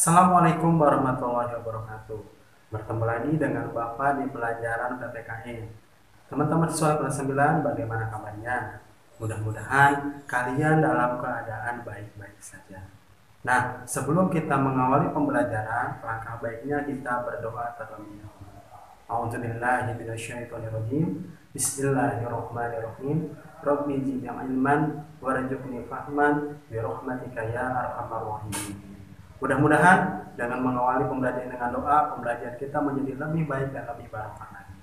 Assalamualaikum warahmatullahi wabarakatuh. Bertemu lagi dengan Bapak di pelajaran PPKN. Teman-teman siswa kelas 9, bagaimana kabarnya? Mudah-mudahan kalian dalam keadaan baik-baik saja. Nah, sebelum kita mengawali pembelajaran, langkah baiknya kita berdoa terlebih dahulu. A'udzubillahi minasyaitonirrajim. Bismillahirrahmanirrahim. Rabbi zidni ilman warzuqni fahman bi rahmatika ya arhamar rahimin. Mudah-mudahan dengan mengawali pembelajaran dengan doa, pembelajaran kita menjadi lebih baik dan lebih barokah lagi.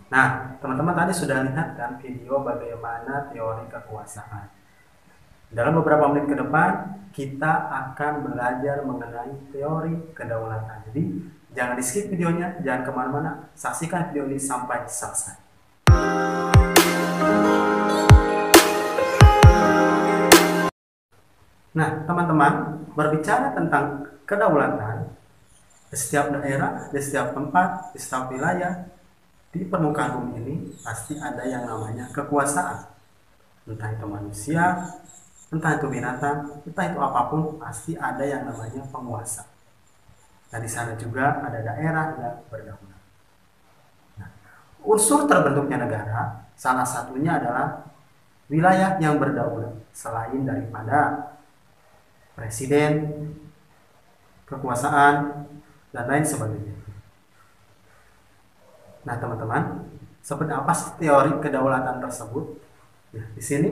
Nah, teman-teman tadi sudah lihat kan video bagaimana teori kekuasaan. Dalam beberapa menit ke depan, kita akan belajar mengenai teori kedaulatan. Jadi, jangan di skip videonya, jangan kemana-mana, saksikan video ini sampai selesai. Nah, teman-teman, berbicara tentang kedaulatan, di setiap daerah, di setiap tempat, di setiap wilayah, di permukaan bumi ini pasti ada yang namanya kekuasaan. Entah itu manusia, entah itu binatang, entah itu apapun, pasti ada yang namanya penguasa. Dan di sana juga ada daerah yang berdaulat. Nah, unsur terbentuknya negara, salah satunya adalah wilayah yang berdaulat, selain daripada presiden, kekuasaan, dan lain sebagainya. Nah, teman-teman, seperti apa sih teori kedaulatan tersebut? Nah, di sini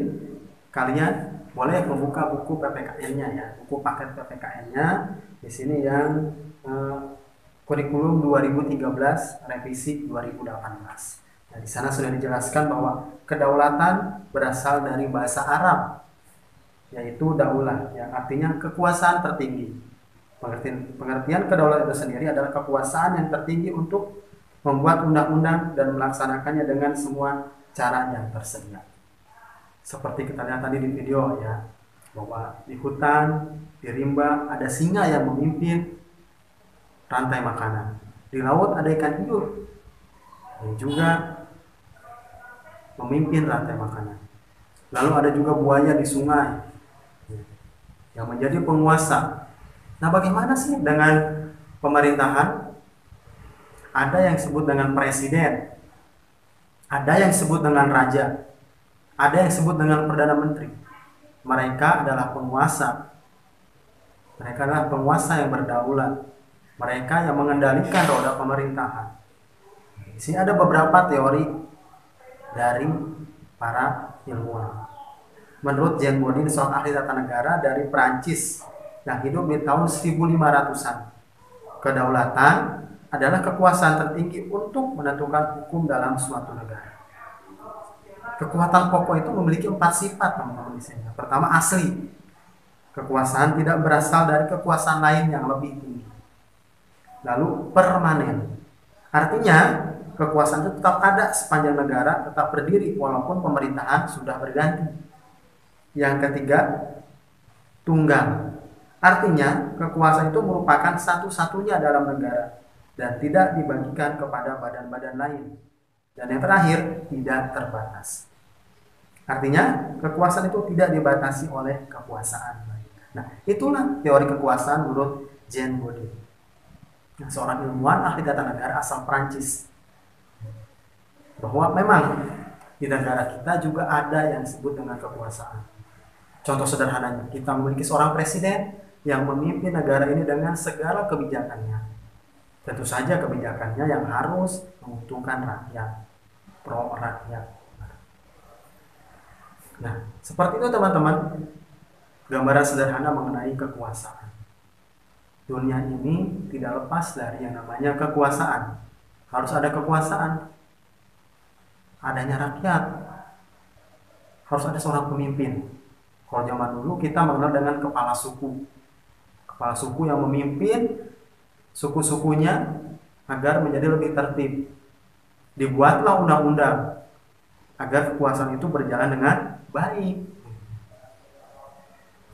kalian boleh membuka buku PPKN-nya ya, buku paket PPKN-nya. Di sini yang kurikulum 2013 revisi 2018. Nah, di sana sudah dijelaskan bahwa kedaulatan berasal dari bahasa Arab, yaitu daulah, yang artinya kekuasaan tertinggi. Pengertian kedaulatan itu sendiri adalah kekuasaan yang tertinggi untuk membuat undang-undang dan melaksanakannya dengan semua cara yang tersedia. Seperti kita lihat tadi di video ya, bahwa di hutan, di rimba ada singa yang memimpin rantai makanan. Di laut ada ikan hiu yang juga memimpin rantai makanan. Lalu ada juga buaya di sungai yang menjadi penguasa. Nah, bagaimana sih dengan pemerintahan? Ada yang disebut dengan presiden, ada yang disebut dengan raja, ada yang disebut dengan perdana menteri. Mereka adalah penguasa. Mereka adalah penguasa yang berdaulat. Mereka yang mengendalikan roda pemerintahan. Di sini ada beberapa teori dari para ilmuwan. Menurut Jean Bodin, seorang ahli tata negara dari Prancis yang hidup di tahun 1500-an, kedaulatan adalah kekuasaan tertinggi untuk menentukan hukum dalam suatu negara. Kekuatan pokok itu memiliki 4 sifat, teman-teman di sini. Pertama, asli. Kekuasaan tidak berasal dari kekuasaan lain yang lebih tinggi. Lalu, permanen. Artinya, kekuasaan itu tetap ada sepanjang negara tetap berdiri walaupun pemerintahan sudah berganti. Yang ketiga, tunggal. Artinya, kekuasaan itu merupakan satu-satunya dalam negara dan tidak dibagikan kepada badan-badan lain. Dan yang terakhir, tidak terbatas. Artinya, kekuasaan itu tidak dibatasi oleh kekuasaan lain. Nah, itulah teori kekuasaan menurut Jean Bodin. Nah, seorang ilmuwan ahli tata negara asal Prancis. Bahwa memang di negara kita juga ada yang disebut dengan kekuasaan. Contoh sederhananya, kita memiliki seorang presiden yang memimpin negara ini dengan segala kebijakannya. Tentu saja kebijakannya yang harus menguntungkan rakyat, pro rakyat. Nah, seperti itu teman-teman, gambaran sederhana mengenai kekuasaan. Dunia ini tidak lepas dari yang namanya kekuasaan. Harus ada kekuasaan, adanya rakyat, harus ada seorang pemimpin. Kalau zaman dulu kita mengenal dengan kepala suku. Kepala suku yang memimpin suku-sukunya agar menjadi lebih tertib. Dibuatlah undang-undang agar kekuasaan itu berjalan dengan baik.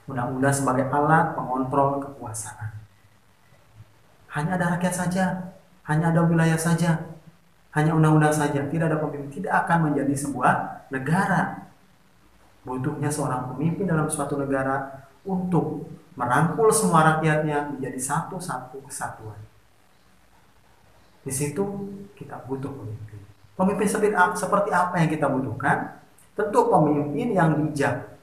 Undang-undang sebagai alat pengontrol kekuasaan. Hanya ada rakyat saja, hanya ada wilayah saja, hanya undang-undang saja, tidak ada pemimpin, tidak akan menjadi sebuah negara. Butuhnya seorang pemimpin dalam suatu negara untuk merangkul semua rakyatnya menjadi satu kesatuan. Di situ kita butuh pemimpin. Pemimpin seperti apa yang kita butuhkan? Tentu pemimpin yang bijak,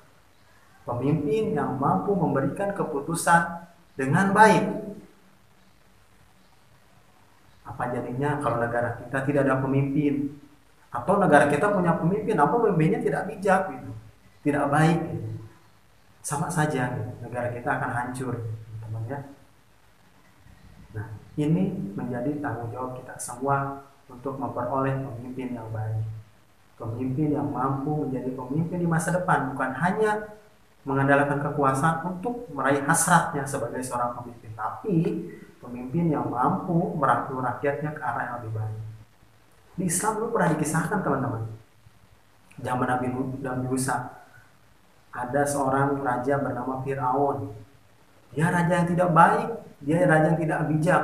pemimpin yang mampu memberikan keputusan dengan baik. Apa jadinya kalau negara kita tidak ada pemimpin, atau negara kita punya pemimpin, apa pemimpinnya tidak bijak gitu, tidak baik gitu. Sama saja gitu. Negara kita akan hancur, teman-teman ya. Nah, ini menjadi tanggung jawab kita semua untuk memperoleh pemimpin yang baik, pemimpin yang mampu menjadi pemimpin di masa depan, bukan hanya mengandalkan kekuasaan untuk meraih hasratnya sebagai seorang pemimpin, tapi pemimpin yang mampu merangkul rakyatnya ke arah yang lebih baik. Di Islam dulu pernah dikisahkan, teman-teman, zaman Nabi Musa, ada seorang raja bernama Fir'aun. Dia raja yang tidak baik, dia raja yang tidak bijak.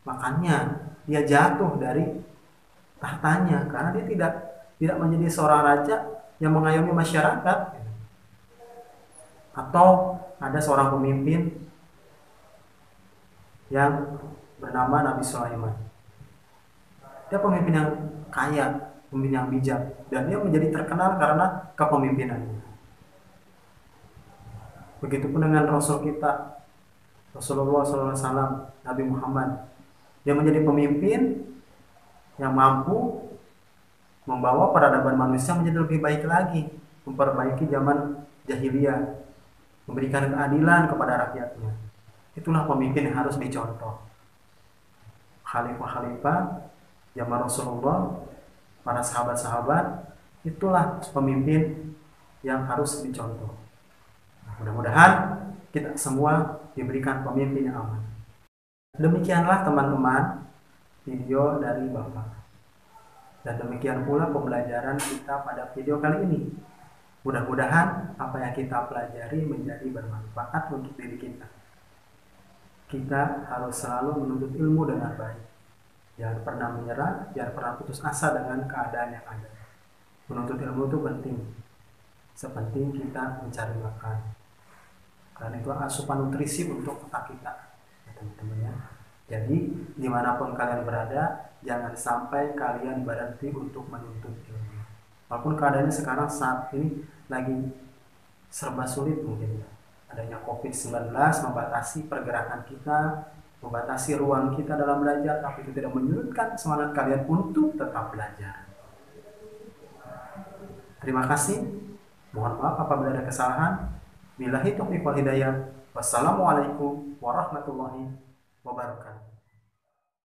Makanya dia jatuh dari tahtanya karena dia tidak menjadi seorang raja yang mengayomi masyarakat. Atau ada seorang pemimpin yang bernama Nabi Sulaiman. Dia pemimpin yang kaya, pemimpin yang bijak, dan dia menjadi terkenal karena kepemimpinannya. Begitupun dengan Rasul kita, Rasulullah SAW, Nabi Muhammad. Dia menjadi pemimpin yang mampu membawa peradaban manusia menjadi lebih baik lagi, memperbaiki zaman jahiliyah, memberikan keadilan kepada rakyatnya. Itulah pemimpin yang harus dicontoh. Khalifah-khalifah zaman Rasulullah, para sahabat-sahabat, itulah pemimpin yang harus dicontoh. Mudah-mudahan kita semua diberikan pemimpin yang aman. Demikianlah teman-teman video dari Bapak. Dan demikian pula pembelajaran kita pada video kali ini. Mudah-mudahan apa yang kita pelajari menjadi bermanfaat untuk diri kita. Kita harus selalu menuntut ilmu dengan baik. Jangan pernah menyerah, jangan pernah putus asa dengan keadaan yang ada. Menuntut ilmu itu penting. Sepenting kita mencari makan. Karena itu asupan nutrisi untuk otak kita, ya, teman-teman ya. Jadi dimanapun kalian berada, jangan sampai kalian berhenti untuk menuntut ilmu. Walaupun keadaannya sekarang saat ini lagi serba sulit mungkin ya. Adanya COVID-19 membatasi pergerakan kita, membatasi ruang kita dalam belajar, tapi itu tidak menyurutkan semangat kalian untuk tetap belajar. Terima kasih. Mohon maaf apabila ada kesalahan. Billahi taufiq wal hidayah. Wassalamualaikum warahmatullahi wabarakatuh.